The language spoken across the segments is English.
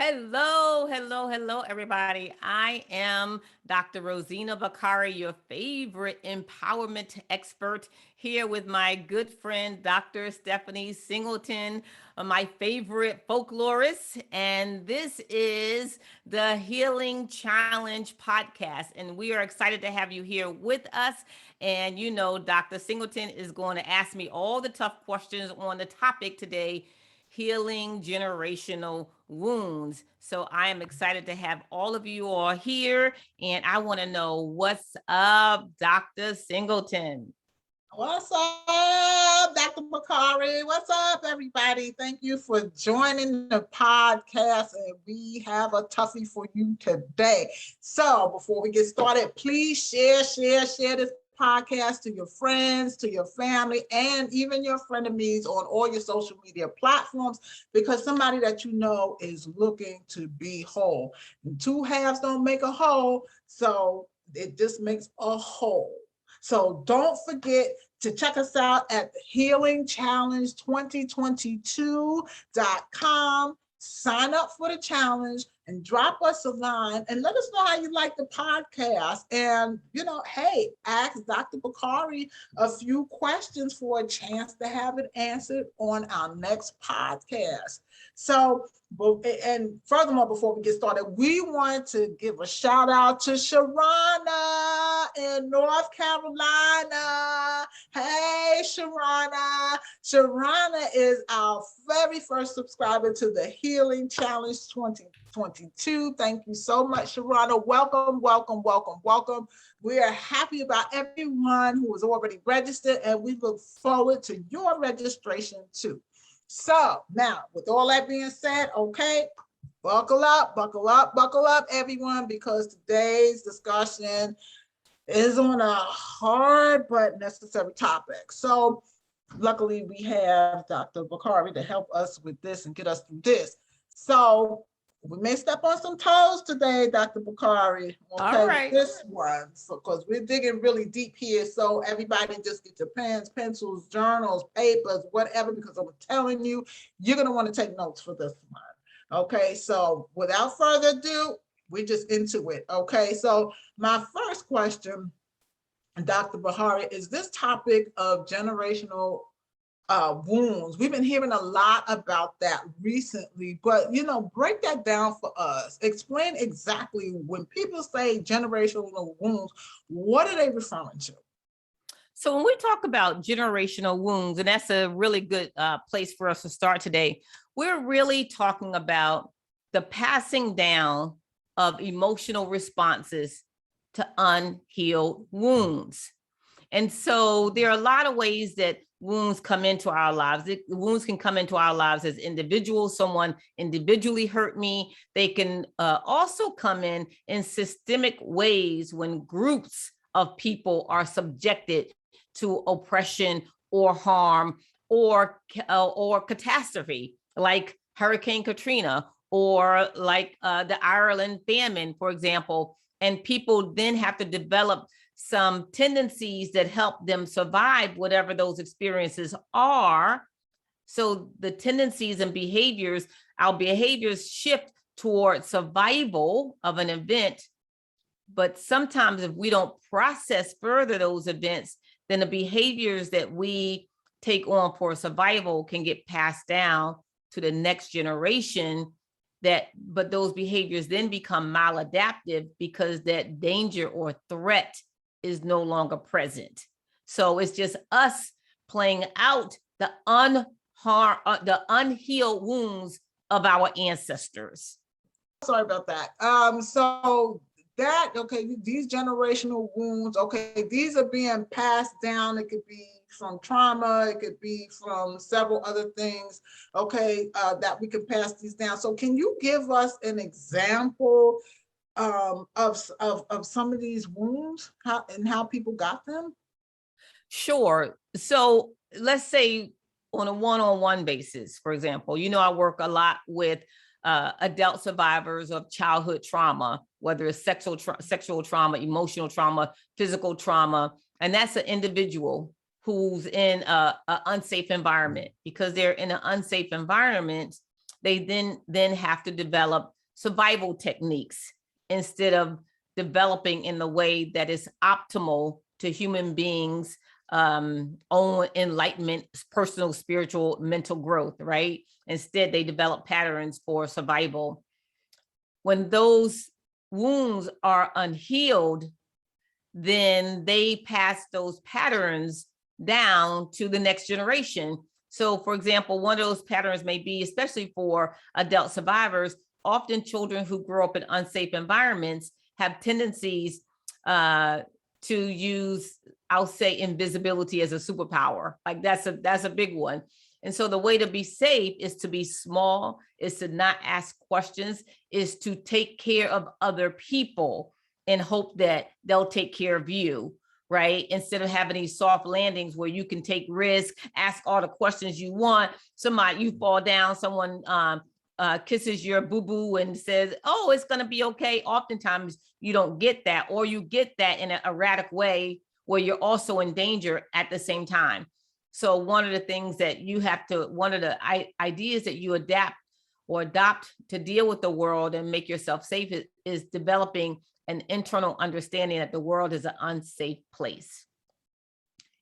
Hello, everybody. I am Dr. Rosenna Bakari, your favorite empowerment expert, here with my good friend, Dr. Stephanie Singleton, my favorite folklorist. And this is the Healing Challenge podcast. And we are excited to have you here with us. And you know, Dr. Singleton is going to ask me all the tough questions on the topic today: healing generational wounds. So I am excited to have all of you all here, and I want to know what's up, Dr. Singleton. What's up, Dr. Bakari? What's up, everybody? Thank you for joining the podcast, and we have a toughie for you today. So before we get started, please share this podcast to your friends, to your family, and even your frenemies on all your social media platforms, because somebody that you know is looking to be whole. And two halves don't make a whole, so it just makes a whole. So don't forget to check us out at healingchallenge2022.com. Sign up for the challenge and drop us a line and let us know how you like the podcast. And, hey, ask Dr. Bakari a few questions for a chance to have it answered on our next podcast. So, and furthermore, before we get started, we want to give a shout out to Sharana in North Carolina. Hey, Sharana. Sharana is our very first subscriber to the Healing Challenge 2022. Thank you so much, Sharana. Welcome. We are happy about everyone who is already registered, and we look forward to your registration too. So now, with all that being said, okay, buckle up, everyone, because today's discussion is on a hard but necessary topic. So luckily we have Dr. Bakari to help us with this and get us through this. So we may step on some toes today, Dr. Bakari, okay, all right, with this one, because we're digging really deep here. So everybody just get your pens, pencils, journals, papers, whatever, because I'm telling you, you're going to want to take notes for this one. Okay, so without further ado, we're just into it. Okay, so my first question, Dr. Bakari, is this topic of generational wounds. We've been hearing a lot about that recently, but break that down for us. Explain exactly when people say generational wounds, what are they referring to? So when we talk about generational wounds, and that's a really good place for us to start today, we're really talking about the passing down of emotional responses to unhealed wounds. And so there are a lot of ways that wounds come into our lives. Wounds can come into our lives as individuals. Someone individually hurt me. They can also come in systemic ways when groups of people are subjected to oppression or harm or catastrophe, like Hurricane Katrina or like the Ireland famine, for example. And people then have to develop some tendencies that help them survive whatever those experiences are. So the tendencies and behaviors, our behaviors shift toward survival of an event. But sometimes if we don't process further those events, then the behaviors that we take on for survival can get passed down to the next generation. But those behaviors then become maladaptive because that danger or threat is no longer present. So it's just us playing out the unhealed wounds of our ancestors. Sorry about that. These generational wounds, okay, these are being passed down. It could be from trauma, it could be from several other things, okay, that we can pass these down. So can you give us an example of some of these wounds and how people got them? Sure. So let's say on a one-on-one basis, for example, I work a lot with adult survivors of childhood trauma, whether it's sexual trauma, emotional trauma, physical trauma. And that's an individual who's in an unsafe environment. Because they're in an unsafe environment, they then have to develop survival techniques instead of developing in the way that is optimal to human beings' own enlightenment, personal, spiritual, mental growth, right? Instead, they develop patterns for survival. When those wounds are unhealed, then they pass those patterns down to the next generation. So, for example, one of those patterns may be, especially for adult survivors, often children who grow up in unsafe environments have tendencies to use, I'll say, invisibility as a superpower. Like that's a big one. And so the way to be safe is to be small, is to not ask questions, is to take care of other people and hope that they'll take care of you, right? Instead of having these soft landings where you can take risks, ask all the questions you want. You fall down, someone kisses your boo-boo and says, oh, it's gonna be okay. Oftentimes you don't get that, or you get that in an erratic way where you're also in danger at the same time. So one of the things that you have to, one of the ideas that you adapt or adopt to deal with the world and make yourself safe is developing an internal understanding that the world is an unsafe place.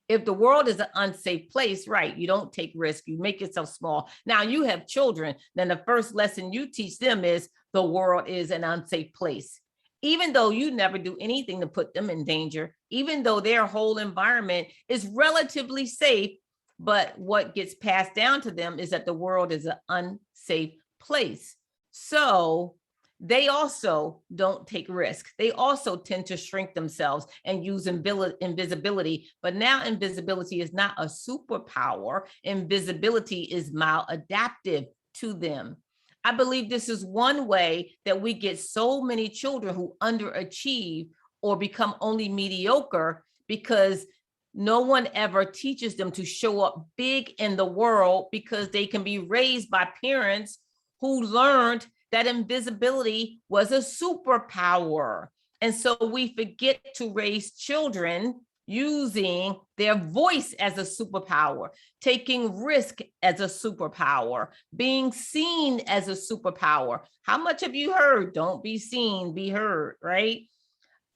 If the world is an unsafe place, right, you don't take risks, you make yourself small. Now you have children, then the first lesson you teach them is the world is an unsafe place. Even though you never do anything to put them in danger, even though their whole environment is relatively safe, but what gets passed down to them is that the world is an unsafe place. So they also don't take risks. They also tend to shrink themselves and use invisibility. But now invisibility is not a superpower. Invisibility is maladaptive to them. I believe this is one way that we get so many children who underachieve or become only mediocre, because no one ever teaches them to show up big in the world, because they can be raised by parents who learned that invisibility was a superpower. And so we forget to raise children using their voice as a superpower, taking risk as a superpower, being seen as a superpower. How much have you heard? Don't be seen, be heard, right?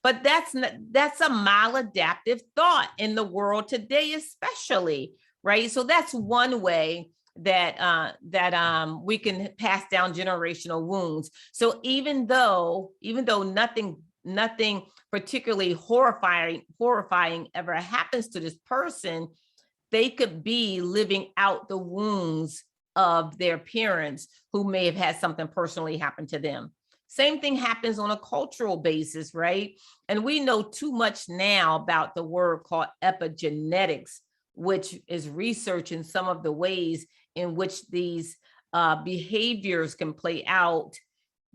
But that's a maladaptive thought in the world today, especially, right? So that's one way that we can pass down generational wounds. So even though nothing particularly horrifying ever happens to this person, they could be living out the wounds of their parents who may have had something personally happen to them. Same thing happens on a cultural basis, right? And we know too much now about the word called epigenetics, which is researching some of the ways in which these behaviors can play out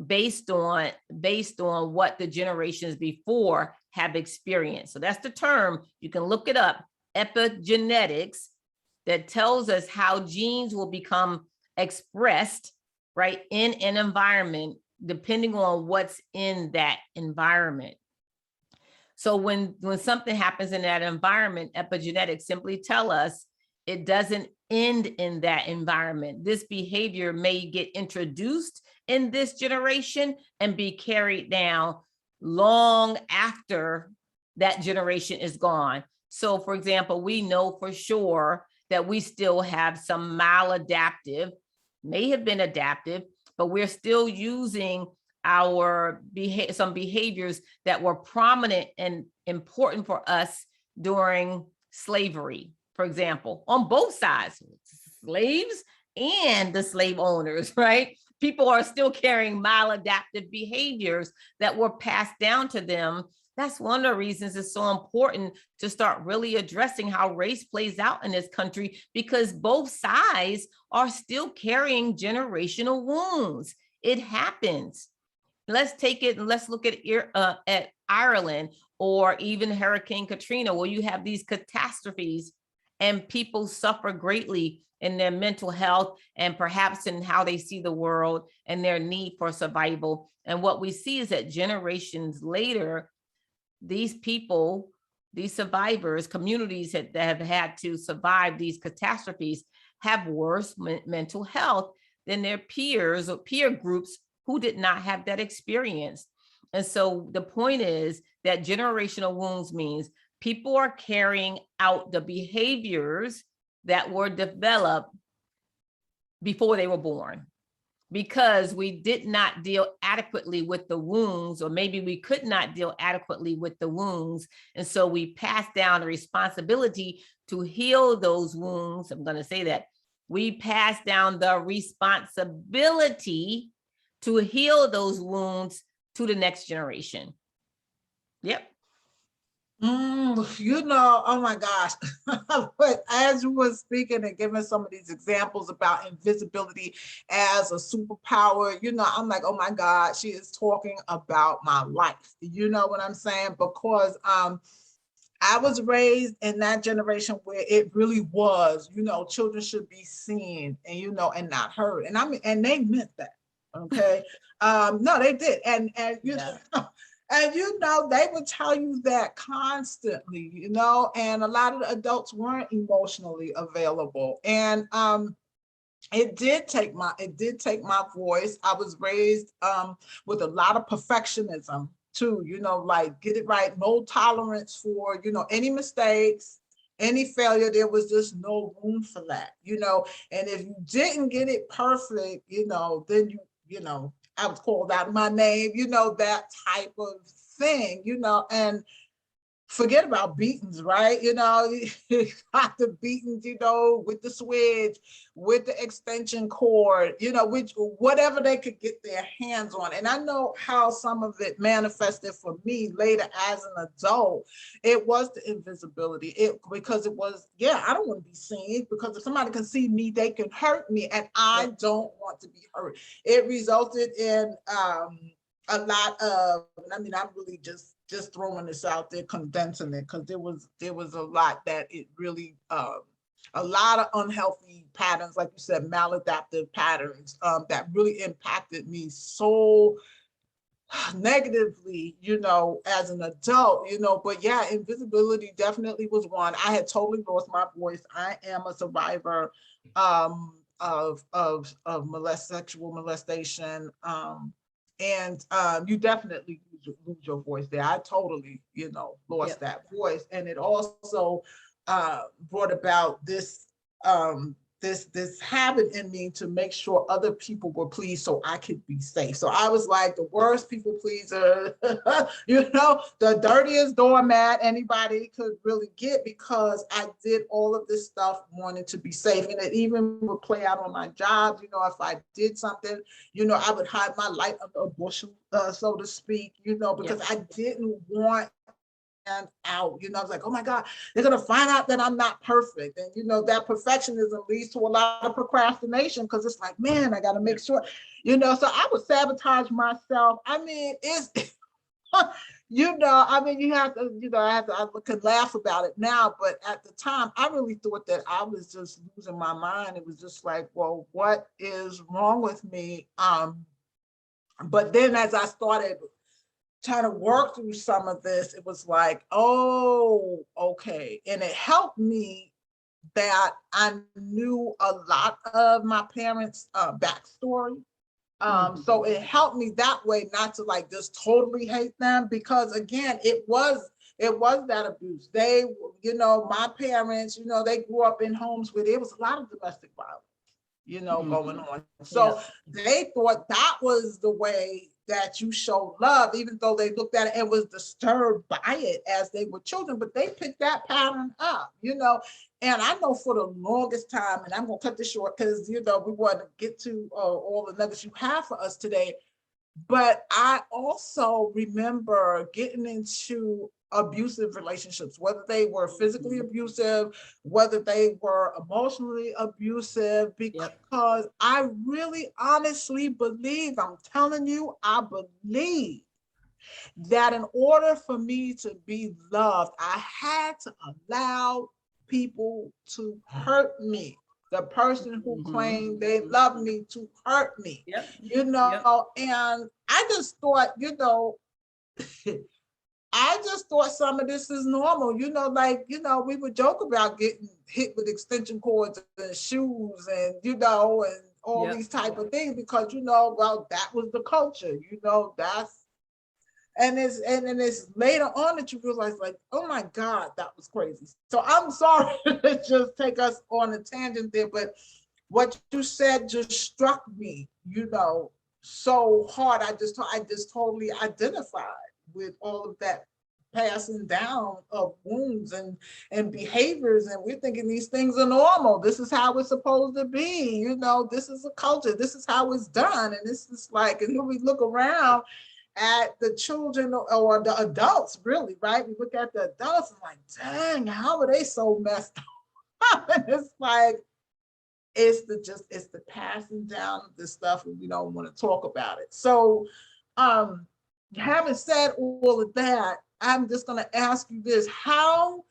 based on what the generations before have experienced. So that's the term. You can look it up, epigenetics, that tells us how genes will become expressed, right, in an environment, depending on what's in that environment. So when something happens in that environment, epigenetics simply tell us it doesn't end in that environment. This behavior may get introduced in this generation and be carried down long after that generation is gone. So for example, we know for sure that we still have some maladaptive, may have been adaptive, but we're still using some behaviors that were prominent and important for us during slavery, for example, on both sides, slaves and the slave owners, right? People are still carrying maladaptive behaviors that were passed down to them. That's one of the reasons it's so important to start really addressing how race plays out in this country, because both sides are still carrying generational wounds. It happens. Let's take it and let's look at Ireland, or even Hurricane Katrina, where you have these catastrophes and people suffer greatly in their mental health and perhaps in how they see the world and their need for survival. And what we see is that generations later, these people, these survivors, communities that have had to survive these catastrophes have worse mental health than their peers or peer groups who did not have that experience. And so the point is that generational wounds means people are carrying out the behaviors that were developed before they were born, because we did not deal adequately with the wounds, or maybe we could not deal adequately with the wounds. And so we passed down the responsibility to heal those wounds. I'm going to say that. We passed down the responsibility to heal those wounds to the next generation. Yep. Oh my gosh. But as you were speaking and giving some of these examples about invisibility as a superpower, I'm like, oh my God, she is talking about my life. You know what I'm saying? Because I was raised in that generation where it really was, children should be seen and, and not heard. And and they meant that. Okay. No, they did. And Yeah. And they would tell you that constantly, and a lot of the adults weren't emotionally available. And it did take my voice. I was raised with a lot of perfectionism too, like get it right, no tolerance for, any mistakes, any failure. There was just no room for that, and if you didn't get it perfect, then I was called out my name, that type of thing, and forget about beatings, right? You got the beatings, with the switch, with the extension cord, which whatever they could get their hands on. And I know how some of it manifested for me later as an adult. It was the invisibility. Because it was, I don't want to be seen, because if somebody can see me, they can hurt me, and I don't want to be hurt. It resulted in a lot of, I'm really just throwing this out there, condensing it, because there was a lot that it really, a lot of unhealthy patterns, like you said, maladaptive patterns, that really impacted me so negatively, as an adult, but yeah, invisibility definitely was one. I had totally lost my voice. I am a survivor of sexual molestation. And you definitely lose your voice there. I totally, lost that voice. And it also brought about this this habit in me to make sure other people were pleased so I could be safe. So I was like the worst people pleaser, the dirtiest doormat anybody could really get, because I did all of this stuff wanting to be safe. And it even would play out on my jobs. If I did something, I would hide my light under a bushel, so to speak, because I didn't want out. I was like, oh my God, they're gonna find out that I'm not perfect. And that perfectionism leads to a lot of procrastination, because it's like, man, I gotta make sure, so I would sabotage myself. It's you have to, I can laugh about it now, but at the time I really thought that I was just losing my mind. It was just like, well, what is wrong with me? But then as I started trying to work through some of this, it was like, oh, okay. And it helped me that I knew a lot of my parents' backstory. So it helped me that way, not to like just totally hate them, because again, it was that abuse. They, my parents, they grew up in homes where there was a lot of domestic violence, going on. So they thought that was the way that you show love, even though they looked at it and was disturbed by it as they were children, but they picked that pattern up, And I know for the longest time, and I'm going to cut this short because, we want to get to all the nuggets you have for us today. But I also remember getting into abusive relationships, whether they were physically abusive, whether they were emotionally abusive, because I really honestly believe, I'm telling you, I believe that in order for me to be loved, I had to allow people to hurt me. The person who claimed they loved me to hurt me, and I just thought, I just thought some of this is normal, we would joke about getting hit with extension cords and shoes and, and all these type of things because, well, that was the culture, and it's later on that you realize like, oh my God, that was crazy. So I'm sorry to just take us on a tangent there, but what you said just struck me, so hard. I just totally identified with all of that passing down of wounds and behaviors, and we're thinking these things are normal. This is how it's supposed to be. This is a culture. This is how it's done, and this is like. And here we look around at the children or the adults, really, right? We look at the adults and like, dang, how are they so messed up? And it's like, it's the passing down of this stuff, and we don't want to talk about it. So, having said all of that, I'm just going to ask you this: how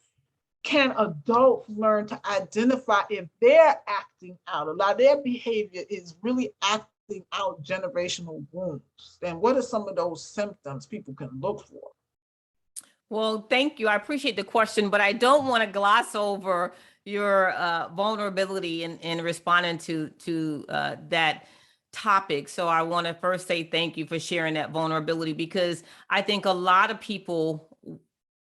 can adults learn to identify if they're acting out? A lot of their behavior is really acting out generational wounds. And what are some of those symptoms people can look for? Well, thank you. I appreciate the question, but I don't want to gloss over your vulnerability in responding to that topic. So I want to first say thank you for sharing that vulnerability, because I think a lot of people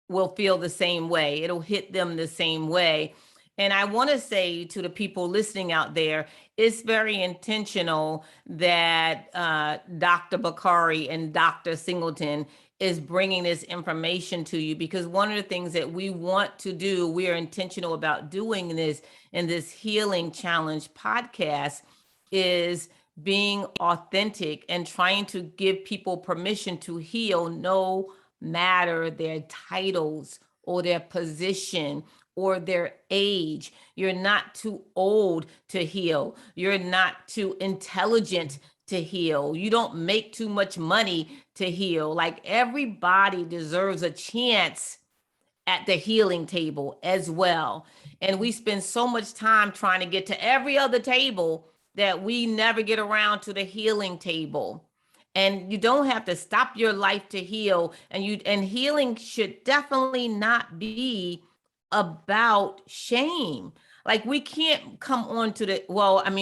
will feel the same way. It'll hit them the same way. And I want to say to the people listening out there, it's very intentional that Dr. Bakari and Dr. Singleton is bringing this information to you, because one of the things that we want to do, we are intentional about doing this in this Healing Challenge podcast, is being authentic and trying to give people permission to heal, no matter their titles or their position or their age. You're not too old to heal. You're not too intelligent to heal. You don't make too much money to heal. Like, everybody deserves a chance at the healing table as well. And we spend so much time trying to get to every other table that we never get around to the healing table. And you don't have to stop your life to heal. And healing should definitely not be about shame. Like, we can't come on to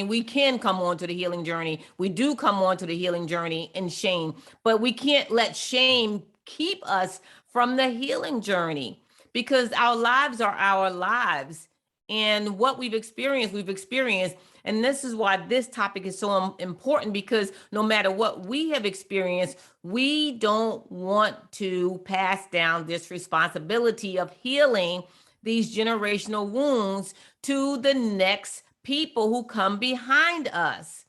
we can come on to the healing journey. We do come on to the healing journey in shame, but we can't let shame keep us from the healing journey, because our lives are our lives. And what we've experienced. And this is why this topic is so important, because no matter what we have experienced, we don't want to pass down this responsibility of healing these generational wounds to the next people who come behind us.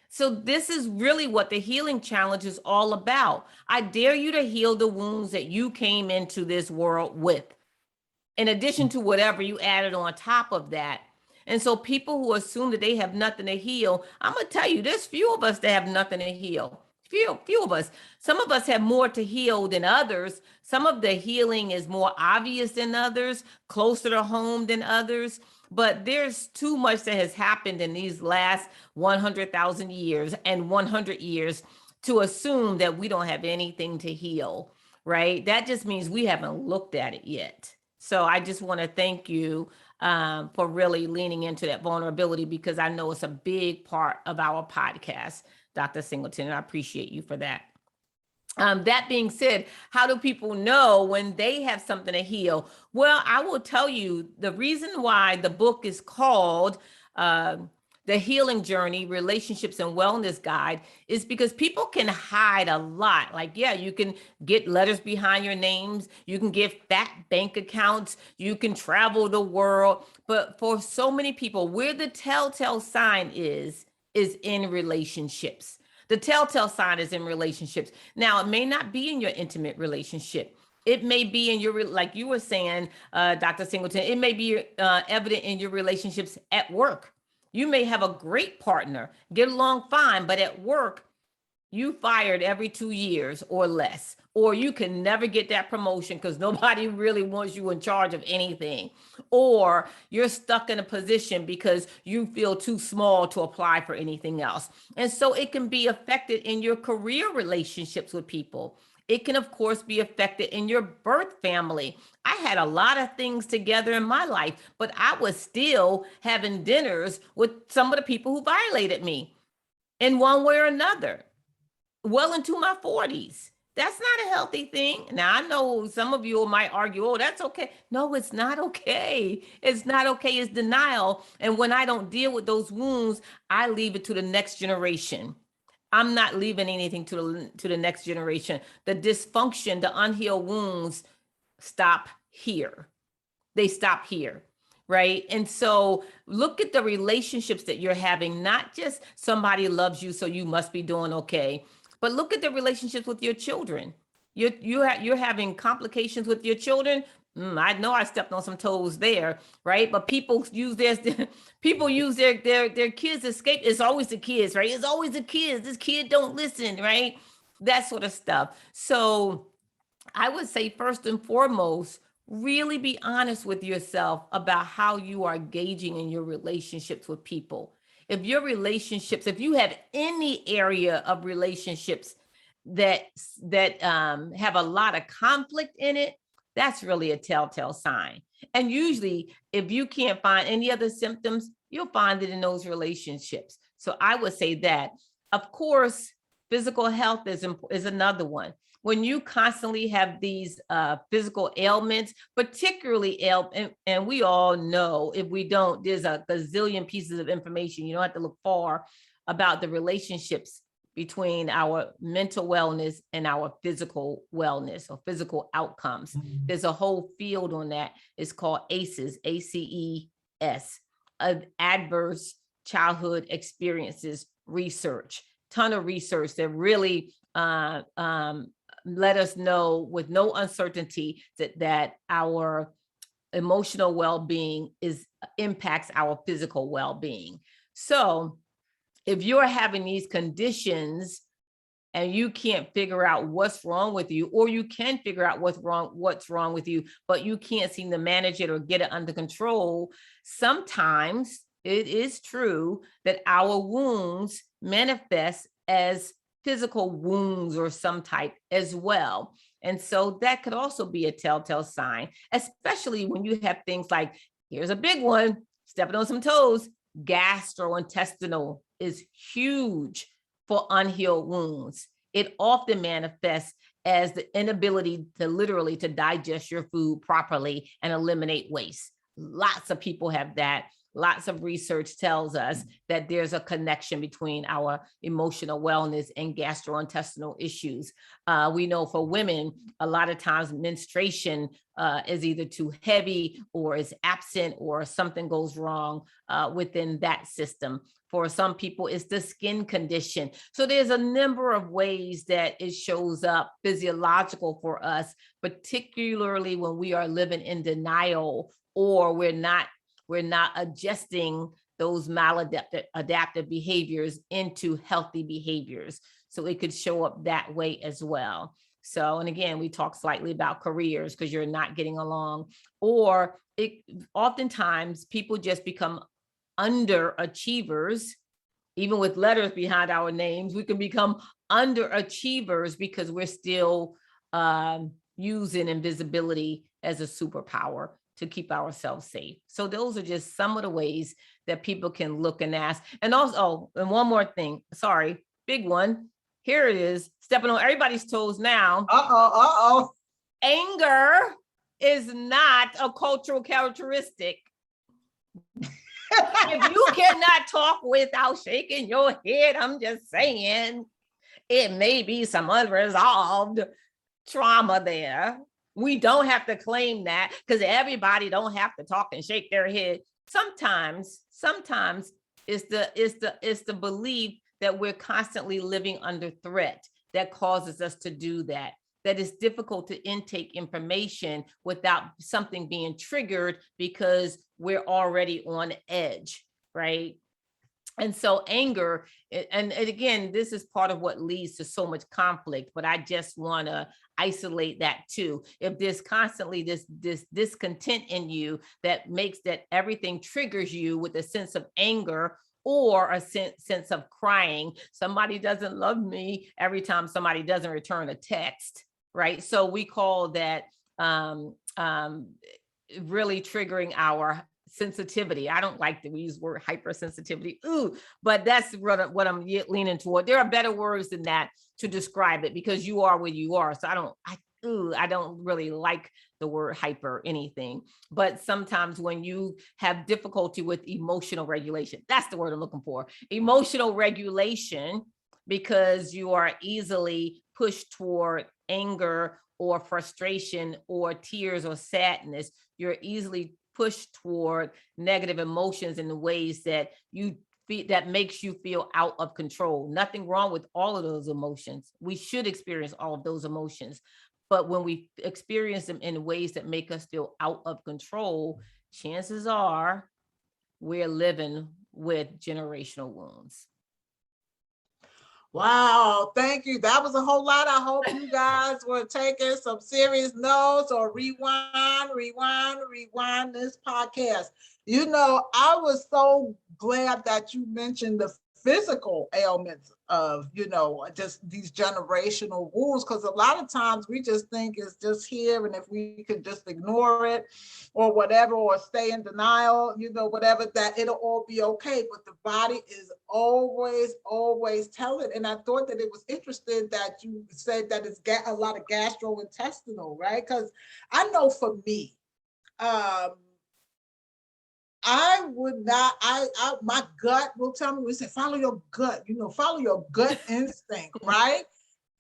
So this is really what the Healing Challenge is all about. I dare you to heal the wounds that you came into this world with, in addition to whatever you added on top of that. And so people who assume that they have nothing to heal, I'm going to tell you, there's few of us that have nothing to heal. Few of us. Some of us have more to heal than others. Some of the healing is more obvious than others, closer to home than others. But there's too much that has happened in these last 100,000 years and 100 years to assume that we don't have anything to heal, right? That just means we haven't looked at it yet. So I just want to thank you for really leaning into that vulnerability, because I know it's a big part of our podcast, Dr. Singleton, and I appreciate you for that. That being said, how do people know when they have something to heal? Well, I will tell you the reason why the book is called The Healing Journey, Relationships and Wellness Guide, is because people can hide a lot. Like, yeah, you can get letters behind your names. You can get fat bank accounts. You can travel the world. But for so many people, where the telltale sign is in relationships. The telltale sign is in relationships. Now, it may not be in your intimate relationship. It may be in your, like you were saying, Dr. Singleton, it may be evident in your relationships at work. You may have a great partner, get along fine, but at work, you fired every 2 years or less, or you can never get that promotion because nobody really wants you in charge of anything, or you're stuck in a position because you feel too small to apply for anything else. And so it can be affected in your career relationships with people. It can, of course, be affected in your birth family. I had a lot of things together in my life, but I was still having dinners with some of the people who violated me. in one way or another, well into my 40s. That's not a healthy thing. Now, I know some of you might argue, oh, that's okay. No, it's not okay. It's not okay. It's denial. And when I don't deal with those wounds, I leave it to the next generation. I'm not leaving anything to the next generation. The dysfunction, the unhealed wounds stop here. They stop here. Right. And so look at the relationships that you're having, not just somebody loves you, so you must be doing okay, but look at the relationships with your children. You're having complications with your children. I know I stepped on some toes there, right? But people use their kids' escape. It's always the kids, right? It's always the kids. This kid don't listen, right? That sort of stuff. So I would say first and foremost, really be honest with yourself about how you are engaging in your relationships with people. If you have any area of relationships that have a lot of conflict in it, that's really a telltale sign. And usually, if you can't find any other symptoms, you'll find it in those relationships. So I would say that. Of course, physical health is another one. When you constantly have these physical ailments, particularly and we all know, if we don't, there's a gazillion pieces of information. You don't have to look far about the relationships between our mental wellness and our physical wellness or physical outcomes. Mm-hmm. There's a whole field on that. It's called ACEs, ACES, Adverse Childhood Experiences Research. Ton of research that really let us know with no uncertainty that our emotional well-being impacts our physical well-being. So if you're having these conditions and you can't figure out what's wrong with you, or you can figure out what's wrong with you, but you can't seem to manage it or get it under control, sometimes it is true that our wounds manifest as physical wounds or some type as well. And so that could also be a telltale sign, especially when you have things like, here's a big one, stepping on some toes, gastrointestinal is huge for unhealed wounds. It often manifests as the inability to literally to digest your food properly and eliminate waste. Lots of people have that. Lots of research tells us that there's a connection between our emotional wellness and gastrointestinal issues. We know for women, a lot of times menstruation is either too heavy or is absent or something goes wrong within that system. For some people, it's the skin condition. So there's a number of ways that it shows up physiological for us, particularly when we are living in denial or we're not adjusting those maladaptive behaviors into healthy behaviors. So it could show up that way as well. So, and again, we talk slightly about careers because you're not getting along, or oftentimes people just become underachievers. Even with letters behind our names, we can become underachievers because we're still using invisibility as a superpower to keep ourselves safe. So those are just some of the ways that people can look and ask. And also, and one more thing, sorry, big one. Here it is, stepping on everybody's toes now. Anger is not a cultural characteristic. If you cannot talk without shaking your head, I'm just saying, it may be some unresolved trauma there. We don't have to claim that because everybody don't have to talk and shake their head. Sometimes it's the belief that we're constantly living under threat that causes us to do that. That it's difficult to intake information without something being triggered because we're already on edge, right? And so anger, and again, this is part of what leads to so much conflict, but I just want to isolate that too. If there's constantly this discontent in you that makes that everything triggers you with a sense of anger or a sense of crying, somebody doesn't love me every time somebody doesn't return a text, right? So we call that really triggering our hypersensitivity. I don't like that we use the word hypersensitivity. Ooh, but that's what I'm leaning toward. There are better words than that to describe it because you are where you are. So I don't really like the word hyper anything, but sometimes when you have difficulty with emotional regulation, that's the word I'm looking for. Emotional regulation, because you are easily pushed toward anger or frustration or tears or sadness. You're easily pushed toward negative emotions in the ways that that makes you feel out of control. Nothing wrong with all of those emotions. We should experience all of those emotions. But when we experience them in ways that make us feel out of control, chances are we're living with generational wounds. Wow, thank you. That was a whole lot. I hope you guys were taking some serious notes or rewind this podcast. You know, I was so glad that you mentioned the physical ailments of, you know, just these generational wounds, because a lot of times we just think it's just here, and if we could just ignore it or whatever, or stay in denial, you know, whatever, that it'll all be okay. But the body is always telling. And I thought that it was interesting that you said that it's a lot of gastrointestinal, right? Because I know for me, I would not, my gut will tell me, we say, follow your gut, you know, follow your gut instinct, right?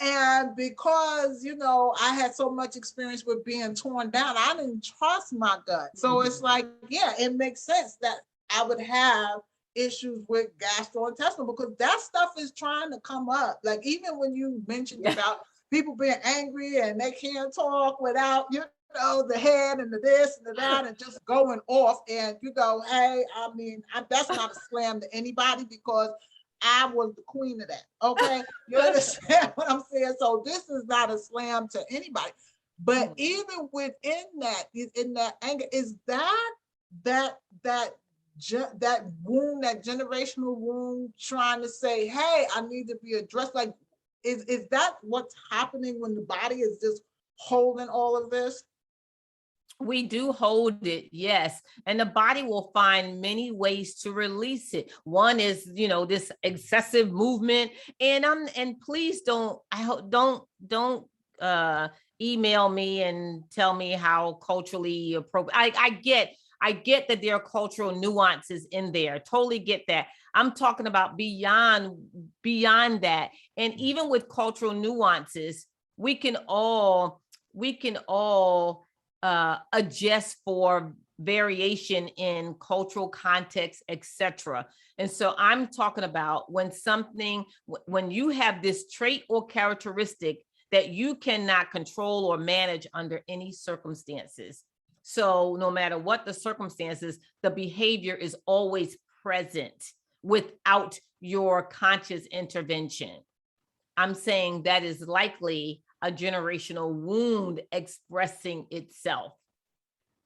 And because, you know, I had so much experience with being torn down, I didn't trust my gut. So it's like, yeah, it makes sense that I would have issues with gastrointestinal, because that stuff is trying to come up. Like, even when you mentioned about people being angry and they can't talk without, you know, the head and the this and the that, and just going off. And you go, hey, I mean, that's not a slam to anybody, because I was the queen of that. Okay, you understand what I'm saying? So this is not a slam to anybody. But even within that, in that anger, is that wound, that generational wound, trying to say, hey, I need to be addressed? Like, is that what's happening when the body is just holding all of this? We do hold it, yes. And the body will find many ways to release it. One is, you know, this excessive movement. And please don't, don't email me and tell me how culturally appropriate. I get that there are cultural nuances in there. Totally get that. I'm talking about beyond that. And even with cultural nuances, we can all adjust for variation in cultural context, etc. And so I'm talking about when you have this trait or characteristic that you cannot control or manage under any circumstances. So no matter what the circumstances, the behavior is always present without your conscious intervention. I'm saying that is likely a generational wound expressing itself,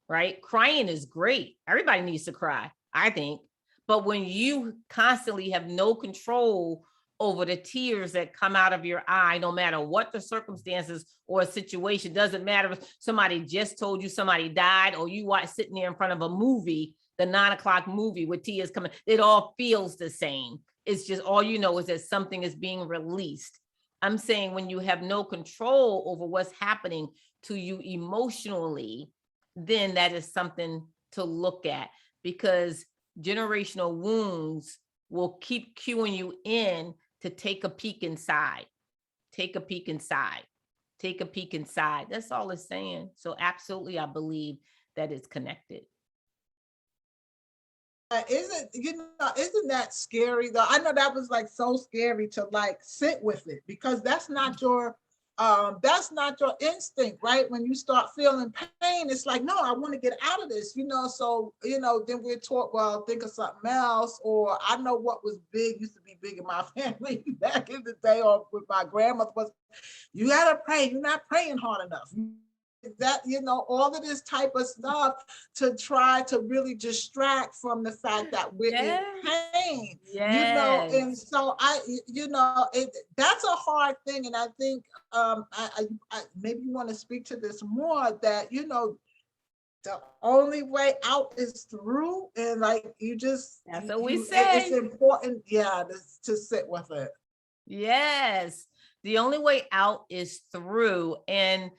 right? Crying is great. Everybody needs to cry, I think. But when you constantly have no control over the tears that come out of your eye, no matter what the circumstances or situation, doesn't matter if somebody just told you somebody died, or you watch sitting there in front of a movie, the 9:00 movie with tears coming, it all feels the same. It's just, all you know is that something is being released. I'm saying when you have no control over what's happening to you emotionally, then that is something to look at, because generational wounds will keep cueing you in to take a peek inside. Take a peek inside. Take a peek inside. That's all it's saying. So absolutely, I believe that it's connected. Isn't that scary though? I know that was like so scary to like sit with it, because that's not your instinct, right? When you start feeling pain, it's like, no, I want to get out of this, you know. So, you know, then we're taught, well, think of something else. Or I know what was big, used to be big in my family back in the day, or with my grandmother, was, you gotta pray, you're not praying hard enough. That, you know, all of this type of stuff to try to really distract from the fact that we're in pain, you know. And so that's a hard thing. And I think I maybe you want to speak to this more, that, you know, the only way out is through, and like you just That's what we it's say. important, yeah, to sit with it. Yes. The only way out is through. And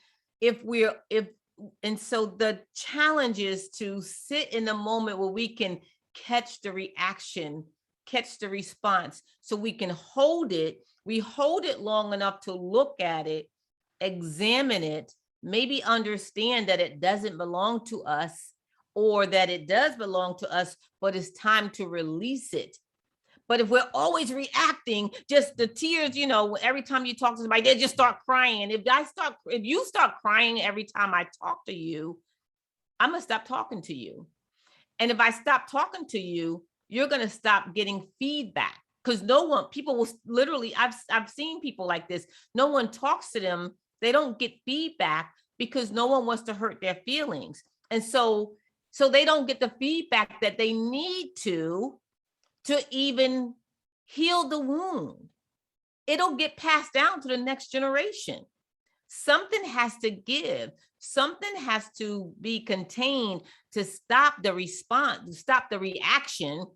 so the challenge is to sit in the moment where we can catch the reaction, catch the response, so we can hold it. We hold it long enough to look at it, examine it, maybe understand that it doesn't belong to us, or that it does belong to us, but it's time to release it. But if we're always reacting, just the tears, every time you talk to somebody, they just start crying. If you start crying every time I talk to you, I'm gonna stop talking to you. And if I stop talking to you, you're gonna stop getting feedback. Because people will literally, I've seen people like this. No one talks to them. They don't get feedback because no one wants to hurt their feelings. And so they don't get the feedback that they need to even heal the wound. It'll get passed down to the next generation. Something has to give. Something has to be contained to stop the response, to stop the reaction,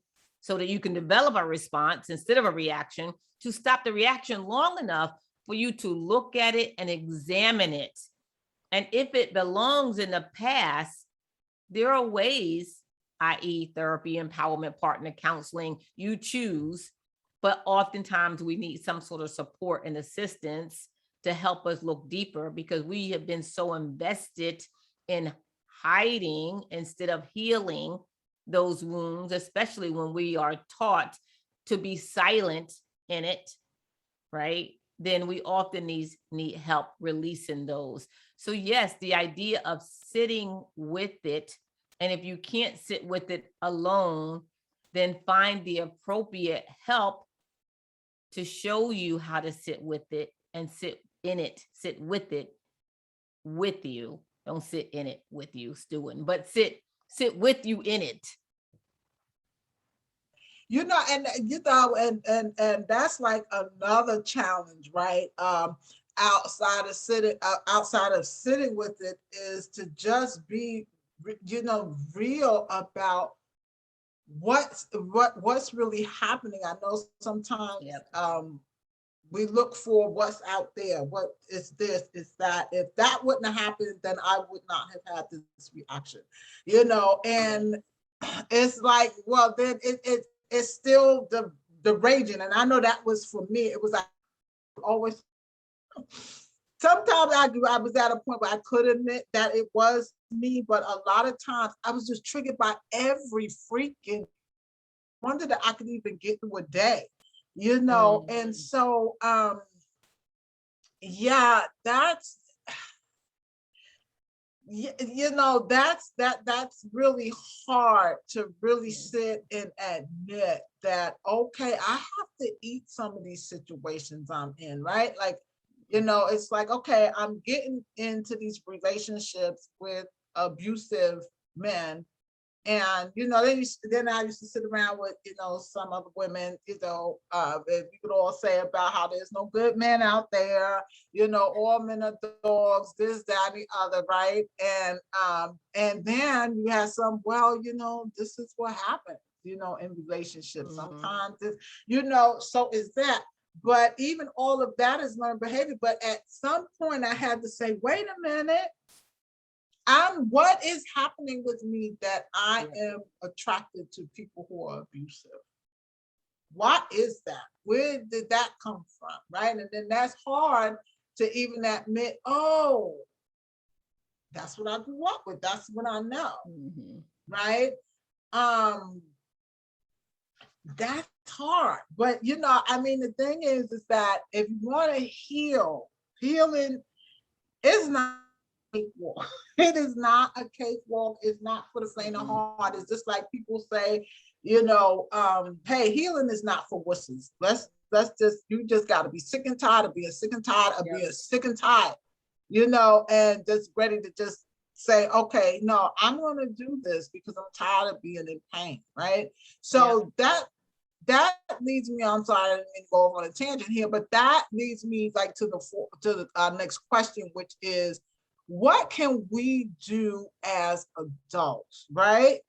so that you can develop a response instead of a reaction, to stop the reaction long enough for you to look at it and examine it. And if it belongs in the past, there are ways, i.e. therapy, empowerment, partner, counseling, you choose, but oftentimes we need some sort of support and assistance to help us look deeper, because we have been so invested in hiding instead of healing those wounds, especially when we are taught to be silent in it, right? Then we often need help releasing those. So yes, the idea of sitting with it, and if you can't sit with it alone, then find the appropriate help to show you how to sit with it and sit in it, sit with it with you. Don't sit in it with you, stewing, but sit with you in it. And that's like another challenge, right? Outside of sitting with it, is to just be, real about what's really happening. I know sometimes we look for what's out there. What is this? Is that? If that wouldn't have happened, then I would not have had this reaction, and it's like, well, then it's still the raging. And I know that was for me. It was like always, sometimes I was at a point where I could admit that it was me, but a lot of times I was just triggered by every freaking wonder that I could even get through a day, and so yeah, that's that's really hard to really sit and admit that, okay, I have to eat some of these situations I'm in, right? Like, it's like, okay, I'm getting into these relationships with abusive men. And then I used to sit around with some other women, and you could all say about how there's no good men out there, all men are dogs, this, that, and the other, right? And then you have some, well, this is what happens, in relationships. Sometimes so is that. But even all of that is learned behavior. But at some point I had to say, wait a minute. What is happening with me that I am attracted to people who are abusive? What is that? Where did that come from? Right? And then that's hard to even admit, oh, that's what I grew up with. That's what I know. Right? That's hard. But the thing is that if you want to heal, healing is not cakewalk. It is not a cakewalk. It's not for the faint of heart. It's just like people say, hey, healing is not for wusses. You just got to be sick and tired of being sick and tired of being sick and tired, and just ready to just say, okay, no, I'm going to do this because I'm tired of being in pain, right? So that leads me, I'm sorry, I didn't mean to go on a tangent here, but that leads me like to the next question, which is, what can we do as adults, right?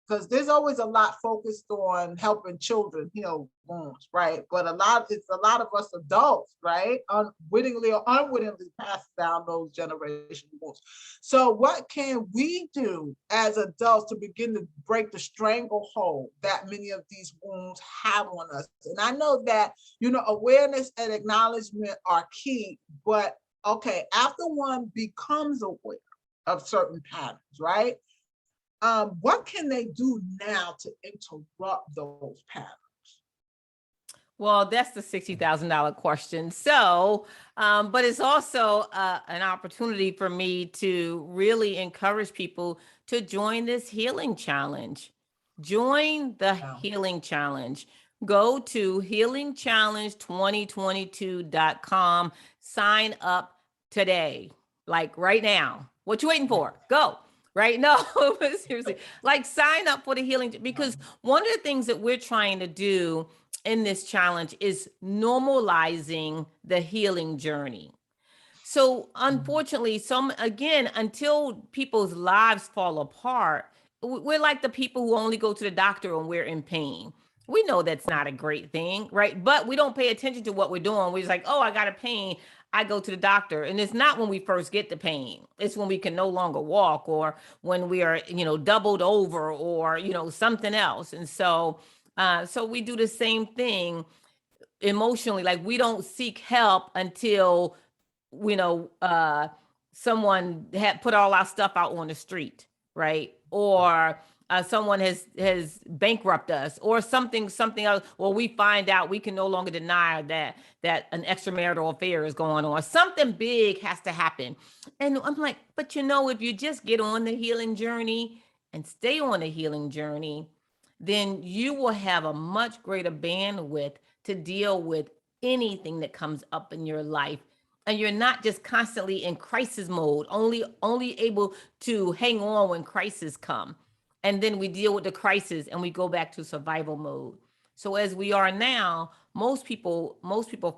Because there's always a lot focused on helping children heal wounds, right? But it's a lot of us adults, right? Unwittingly or unwittingly pass down those generational wounds. So what can we do as adults to begin to break the stranglehold that many of these wounds have on us? And I know that, awareness and acknowledgement are key, but okay, after one becomes aware of certain patterns, right? What can they do now to interrupt those patterns? Well, that's the $60,000 question. So, but it's also an opportunity for me to really encourage people to join this healing challenge. Join the healing challenge. Go to healingchallenge2022.com. Sign up today, like right now. What you waiting for? Go. Right? No, seriously, like sign up for the healing, because one of the things that we're trying to do in this challenge is normalizing the healing journey. So unfortunately, until people's lives fall apart, we're like the people who only go to the doctor when we're in pain. We know that's not a great thing, right? But we don't pay attention to what we're doing. We're just like, oh, I got a pain, I go to the doctor. And it's not when we first get the pain. It's when we can no longer walk, or when we are, doubled over, or, something else. And so we do the same thing emotionally. Like, we don't seek help until, someone had put all our stuff out on the street, right? Or someone has bankrupt us, or something else. Well, we find out we can no longer deny that an extramarital affair is going on. Something big has to happen. And I'm like, but if you just get on the healing journey and stay on the healing journey, then you will have a much greater bandwidth to deal with anything that comes up in your life. And you're not just constantly in crisis mode, only able to hang on when crises come. And then we deal with the crisis and we go back to survival mode. So as we are now, most people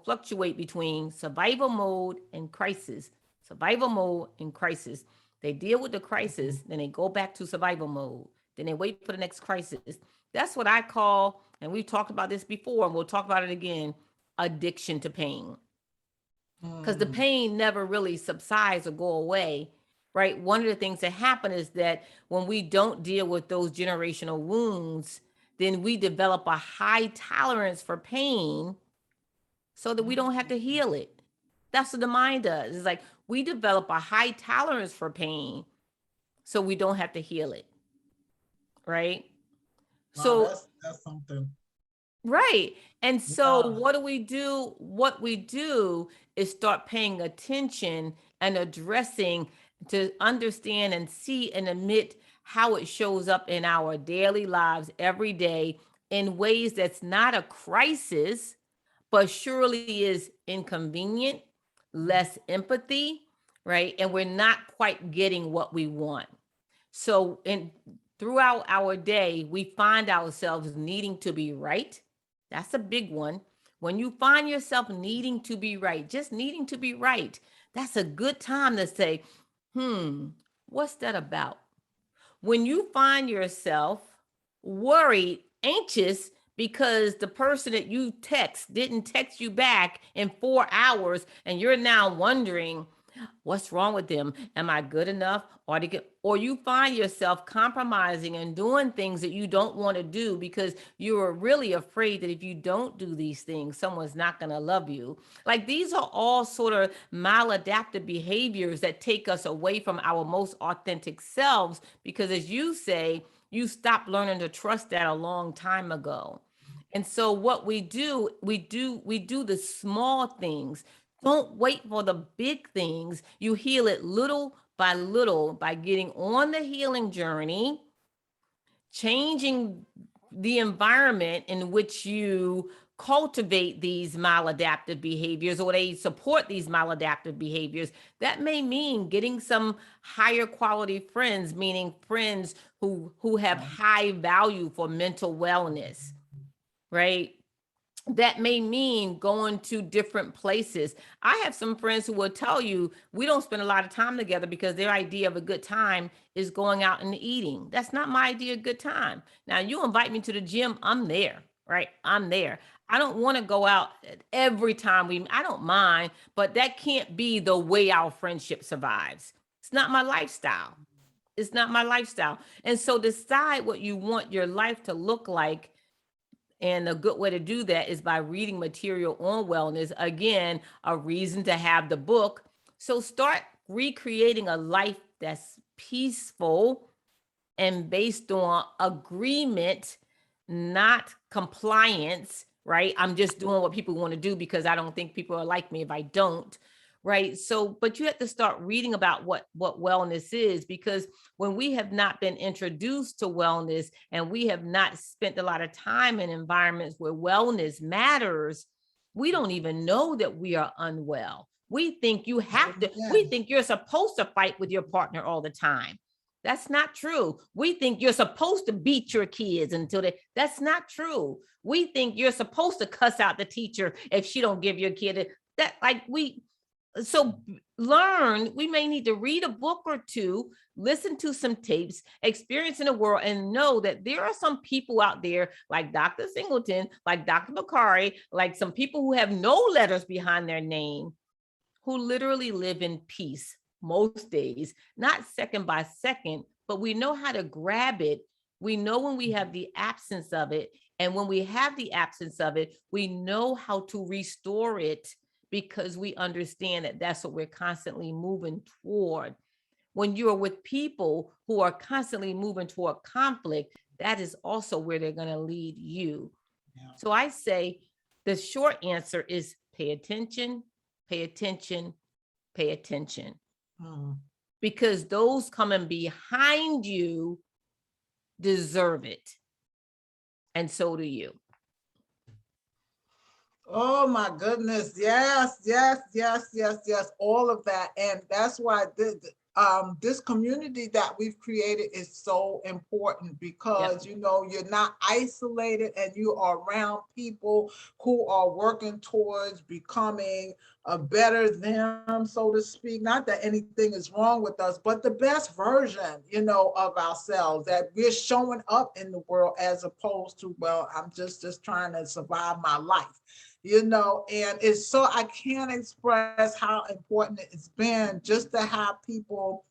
fluctuate between survival mode and crisis. Survival mode and crisis. They deal with the crisis, then they go back to survival mode. Then they wait for the next crisis. That's what I call, and we've talked about this before, and we'll talk about it again, addiction to pain. Because the pain never really subsides or go away, right? One of the things that happen is that when we don't deal with those generational wounds, then we develop a high tolerance for pain so that we don't have to heal it. That's what the mind does. It's like we develop a high tolerance for pain so we don't have to heal it, right? Wow, So that's something. right. And so what do we do? What we do is start paying attention and addressing, to understand and see and admit how it shows up in our daily lives every day in ways that's not a crisis, but surely is inconvenient, less empathy, right? And we're not quite getting what we want. So throughout our day, we find ourselves needing to be right. That's a big one. When you find yourself needing to be right, just needing to be right, that's a good time to say, what's that about? When you find yourself worried, anxious, because the person that you text didn't text you back in 4 hours, and you're now wondering, what's wrong with them? Am I good enough? Or you find yourself compromising and doing things that you don't want to do because you are really afraid that if you don't do these things, someone's not going to love you. Like, these are all sort of maladaptive behaviors that take us away from our most authentic selves, because, as you say, you stopped learning to trust that a long time ago. And so what we do the small things. Don't wait for the big things. You heal it little by getting on the healing journey, changing the environment in which you cultivate these maladaptive behaviors, or they support these maladaptive behaviors. That may mean getting some higher quality friends, meaning friends who have high value for mental wellness, right? that may mean going to different places. I have some friends who will tell you we don't spend a lot of time together because their idea of a good time is going out and eating. That's not my idea of good time. Now, you invite me to the gym, I'm there, right? I'm there. I don't want to go out every time I don't mind, but that can't be the way our friendship survives. It's not my lifestyle. It's not my lifestyle. And so decide what you want your life to look like. And a good way to do that is by reading material on wellness. Again, a reason to have the book. So start recreating a life that's peaceful and based on agreement, not compliance, right? I'm just doing what people want to do because I don't think people are like me if I don't, right? So, but you have to start reading about what wellness is, because when we have not been introduced to wellness and we have not spent a lot of time in environments where wellness matters, we don't even know that we are unwell. We think you have to, we think you're supposed to fight with your partner all the time. That's not true. We think you're supposed to beat your kids until that's not true. We think you're supposed to cuss out the teacher if she don't give your kid so learn. We may need to read a book or two, listen to some tapes, experience in the world, and know that there are some people out there like Dr. Singleton, like Dr. Bakari, like some people who have no letters behind their name, who literally live in peace most days, not second by second, but we know how to grab it. We know when we have the absence of it. And when we have the absence of it, we know how to restore it, because we understand that that's what we're constantly moving toward. When you're with people who are constantly moving toward conflict, that is also where they're going to lead you. Yeah. So I say the short answer is pay attention, pay attention, pay attention. Because those coming behind you deserve it. And so do you. Oh my goodness. Yes, yes, yes, yes, yes. All of that. And that's why this community that we've created is so important, because, you know, you're not isolated and you are around people who are working towards becoming a better them, so to speak. Not that anything is wrong with us, but the best version, you know, of ourselves, that we're showing up in the world, as opposed to, well, I'm just trying to survive my life. You know, and it's so, I can't express how important it's been just to have people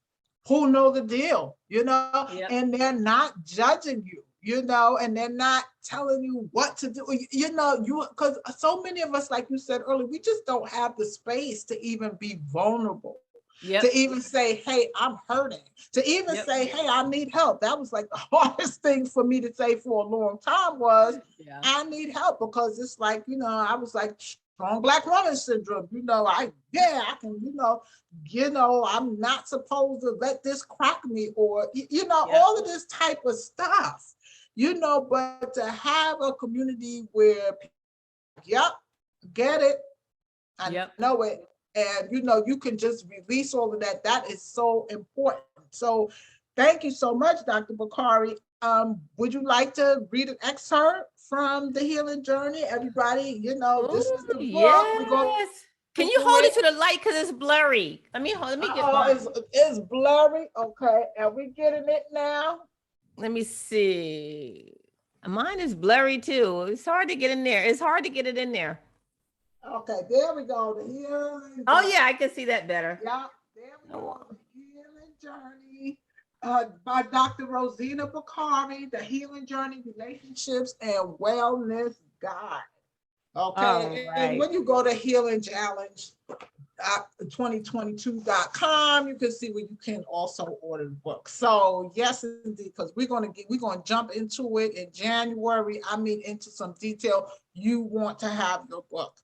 who know the deal, you know, and they're not judging you, you know, and they're not telling you what to do, you know, because so many of us, like you said earlier, we just don't have the space to even be vulnerable. To even say, hey, I'm hurting, to even say, hey, I need help. That was like the hardest thing for me to say for a long time was, I need help, because it's like, you know, I was like strong Black woman syndrome, you know, I can, you know, I'm not supposed to let this crack me, or, you know, all of this type of stuff, you know, but to have a community where, get it, I know it. And, you know, you can just release all of that. That is so important. So thank you so much, Dr. Bakari. Would you like to read an excerpt from The Healing Journey? Everybody, you know, this is the book. Yes. Can you hold it to the light, because it's blurry? Let me get mine. It's blurry. Okay. Are we getting it now? Let me see. Mine is blurry too. It's hard to get in there. It's hard to get it in there. Okay, there we go. The Healing. Oh yeah, I can see that better. Yeah, there we go. The Healing Journey by Dr. Rosenna Bakari, The Healing Journey, Relationships and Wellness Guide. Okay, and when you go to Healing Challenge 2022.com, you can see where you can also order the book. So yes, indeed, because we're gonna jump into it in January. I mean, into some detail. You want to have your book.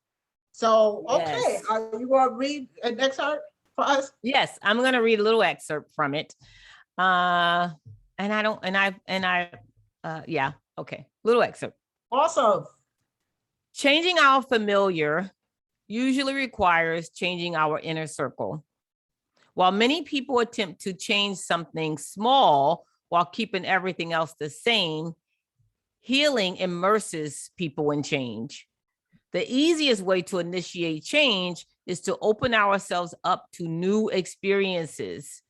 So, okay, are you going to read an excerpt for us? Yes, I'm going to read a little excerpt from it. Okay, little excerpt. Awesome. Changing our familiar usually requires changing our inner circle. While many people attempt to change something small while keeping everything else the same, healing immerses people in change. The easiest way to initiate change is to open ourselves up to new experiences.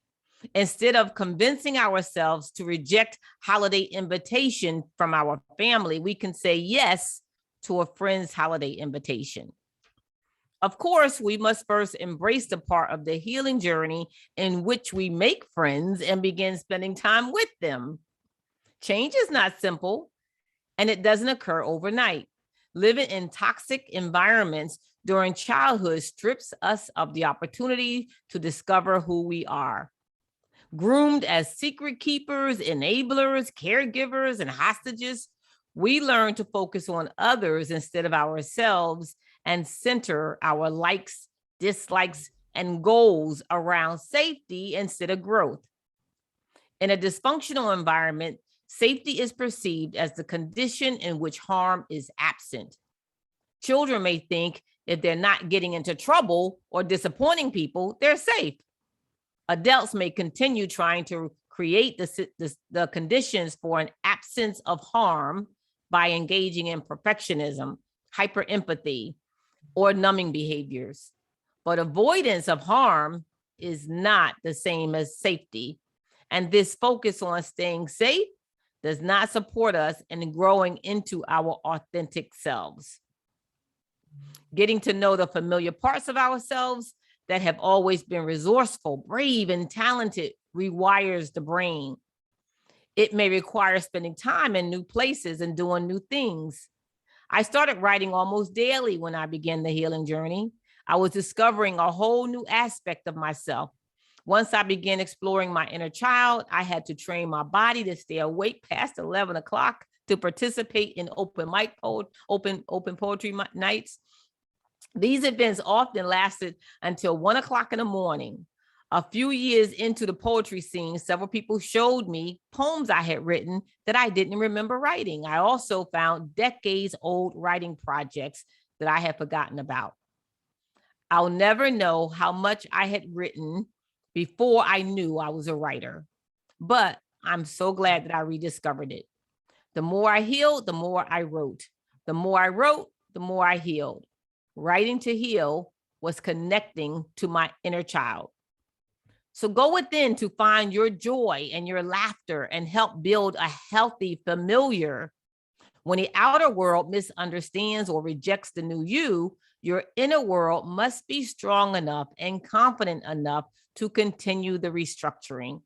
Instead of convincing ourselves to reject holiday invitation from our family, we can say yes to a friend's holiday invitation. Of course, we must first embrace the part of the healing journey in which we make friends and begin spending time with them. Change is not simple, and it doesn't occur overnight. Living in toxic environments during childhood strips us of the opportunity to discover who we are. Groomed as secret keepers, enablers, caregivers, and hostages, we learn to focus on others instead of ourselves and center our likes, dislikes, and goals around safety instead of growth. In a dysfunctional environment, safety is perceived as the condition in which harm is absent. Children may think if they're not getting into trouble or disappointing people, they're safe. Adults may continue trying to create the conditions for an absence of harm by engaging in perfectionism, hyperempathy, or numbing behaviors. But avoidance of harm is not the same as safety. And this focus on staying safe does not support us in growing into our authentic selves. Getting to know the familiar parts of ourselves that have always been resourceful, brave, and talented rewires the brain. It may require spending time in new places and doing new things. I started writing almost daily when I began the healing journey. I was discovering a whole new aspect of myself. Once I began exploring my inner child, I had to train my body to stay awake past 11 o'clock to participate in open poetry nights. These events often lasted until 1 o'clock in the morning. A few years into the poetry scene, several people showed me poems I had written that I didn't remember writing. I also found decades-old writing projects that I had forgotten about. I'll never know how much I had written before I knew I was a writer, but I'm so glad that I rediscovered it. The more I healed, the more I wrote. The more I wrote, the more I healed. Writing to heal was connecting to my inner child. So go within to find your joy and your laughter and help build a healthy familiar. When the outer world misunderstands or rejects the new you, your inner world must be strong enough and confident enough to continue the restructuring.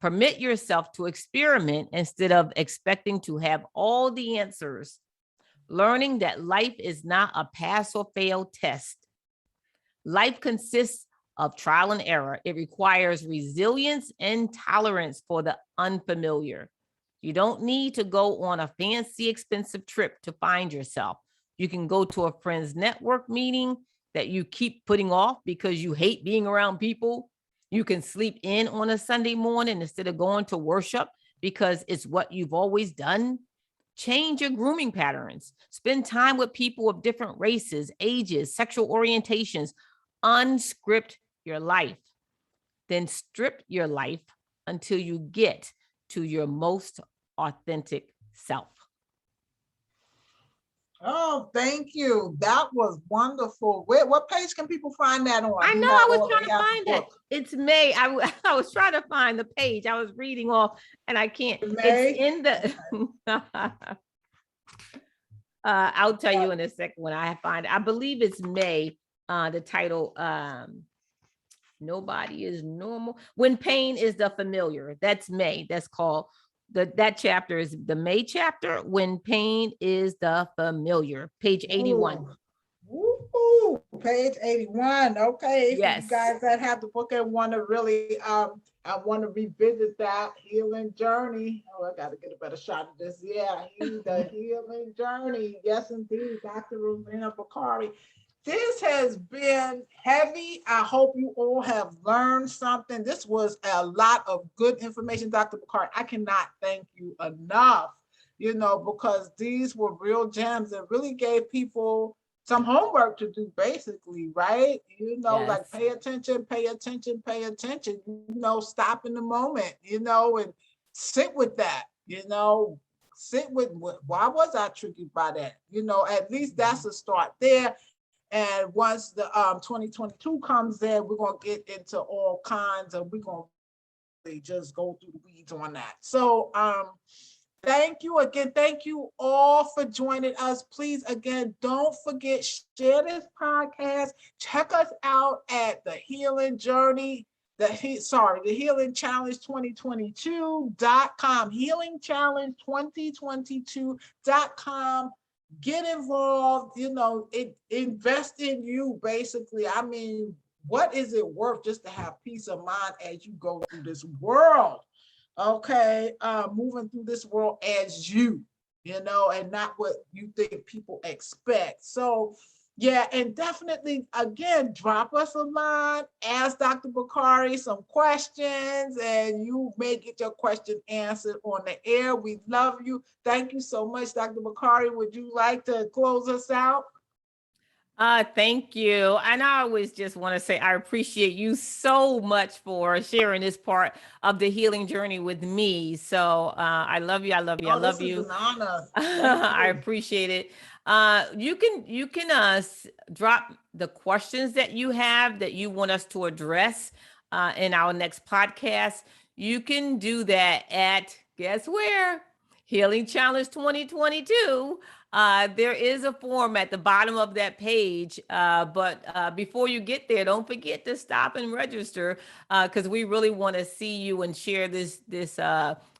Permit yourself to experiment instead of expecting to have all the answers. Learning that life is not a pass or fail test. Life consists of trial and error. It requires resilience and tolerance for the unfamiliar. You don't need to go on a fancy, expensive trip to find yourself. You can go to a friend's network meeting that you keep putting off because you hate being around people. You can sleep in on a Sunday morning instead of going to worship because it's what you've always done. Change your grooming patterns. Spend time with people of different races, ages, sexual orientations. Unscript your life. Then strip your life until you get to your most authentic self. Oh, thank you. That was wonderful. What page can people find that on? I know, I was trying to find that. It's May. I was trying to find the page. I was reading off and I can't. May? It's in the... I'll tell you in a second when I find it. I believe it's May. The title, Nobody is Normal. When Pain is the Familiar. That's May. That's called, that chapter is the May chapter, When Pain is the Familiar, page 81. Ooh, page 81. Okay. Yes. You guys that have the book and want to really I want to revisit that healing journey. Oh, I got to get a better shot of this. Yeah, the healing journey. Yes, indeed, Dr. Rosenna Bakari. This has been heavy. I hope you all have learned something. This was a lot of good information, Dr. Bakari. I cannot thank you enough, because these were real gems and really gave people some homework to do, basically, right? Yes. Like pay attention, stop in the moment, and sit with that, sit with why was I triggered by that? You know, at least that's a start there. And once the 2022 comes in, we're gonna get into all kinds of, we're gonna just go through the weeds on that. So thank you again. Thank you all for joining us. Please, again, don't forget, share this podcast. Check us out at the Healing Journey, the Healing Challenge 2022.com, Healing Challenge 2022.com. Get involved, you know, invest in you, basically. I mean, what is it worth just to have peace of mind as you go through this world? Okay, moving through this world as you know, and not what you think people expect. So yeah, and definitely, again, drop us a line, ask Dr. Bakari some questions, and you may get your question answered on the air. We love you. Thank you so much, Dr. Bakari. Would you like to close us out? Thank you. And I always just want to say I appreciate you so much for sharing this part of the healing journey with me. So I love you. I love you. I love you. This is an honor. I appreciate it. You can drop the questions that you have that you want us to address in our next podcast. You can do that at, guess where? Healing Challenge 2022. There is a form at the bottom of that page, but before you get there, don't forget to stop and register because we really want to see you and share this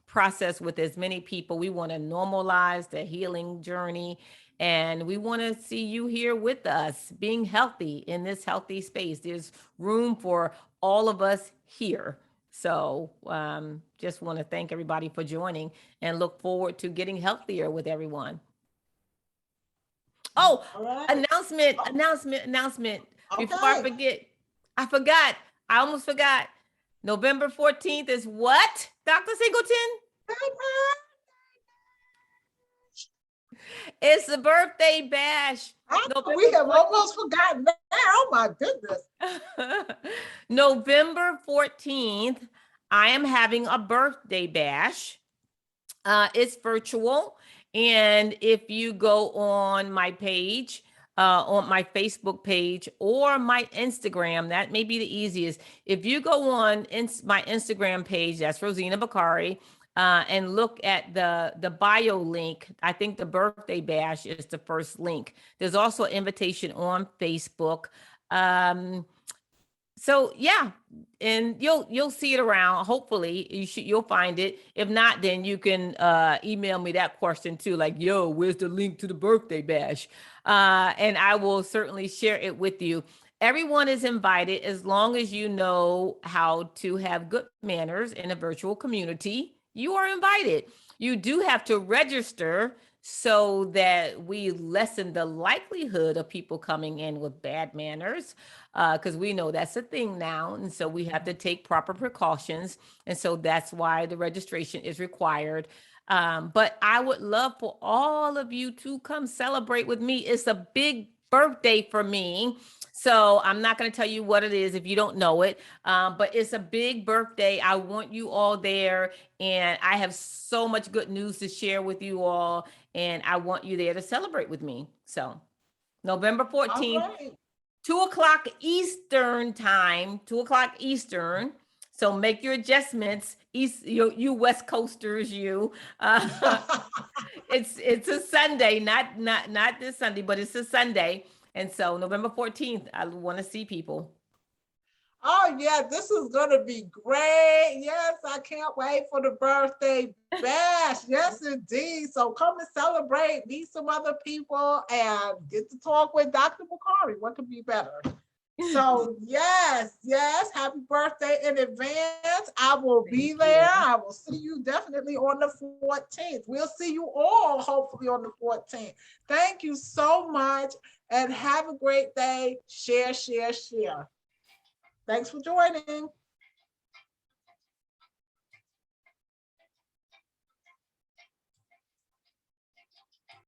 process with as many people. We want to normalize the healing journey, and we want to see you here with us, being healthy in this healthy space. There's room for all of us here. So just want to thank everybody for joining and look forward to getting healthier with everyone. Oh, right. announcement. Before I forget, I almost forgot. November 14th is what, Dr. Singleton? It's the birthday bash. We have almost forgotten that. Oh my goodness. November 14th, I am having a birthday bash. It's virtual. And if you go on my page, on my Facebook page or my Instagram, that may be the easiest. If you go on my Instagram page, that's Rosenna Bakari, and look at the bio link, I think the birthday bash is the first link. There's also an invitation on Facebook. So yeah, and you'll see it around. Hopefully you'll find it. If not, then you can email me that question too, like, yo, where's the link to the birthday bash? And I will certainly share it with you. Everyone is invited as long as you know how to have good manners in a virtual community. You are invited. You do have to register so that we lessen the likelihood of people coming in with bad manners, because we know that's a thing now. And so we have to take proper precautions. And so that's why the registration is required. But I would love for all of you to come celebrate with me. It's a big birthday for me. So I'm not going to tell you what it is if you don't know it, but it's a big birthday. I want you all there, and I have so much good news to share with you all, and I want you there to celebrate with me. So November 14th, right. 2:00 Eastern time, 2:00 Eastern. So make your adjustments, you West Coasters, you. It's a Sunday, not this Sunday, but it's a Sunday. And so November 14th, I want to see people. Oh yeah, this is going to be great. Yes, I can't wait for the birthday bash. Yes, indeed. So come and celebrate, meet some other people, and get to talk with Dr. Bakari. What could be better? So yes, happy birthday in advance. I will be there. I will see you definitely on the 14th. We'll see you all hopefully on the 14th. Thank you so much and have a great day. Share. Thanks for joining.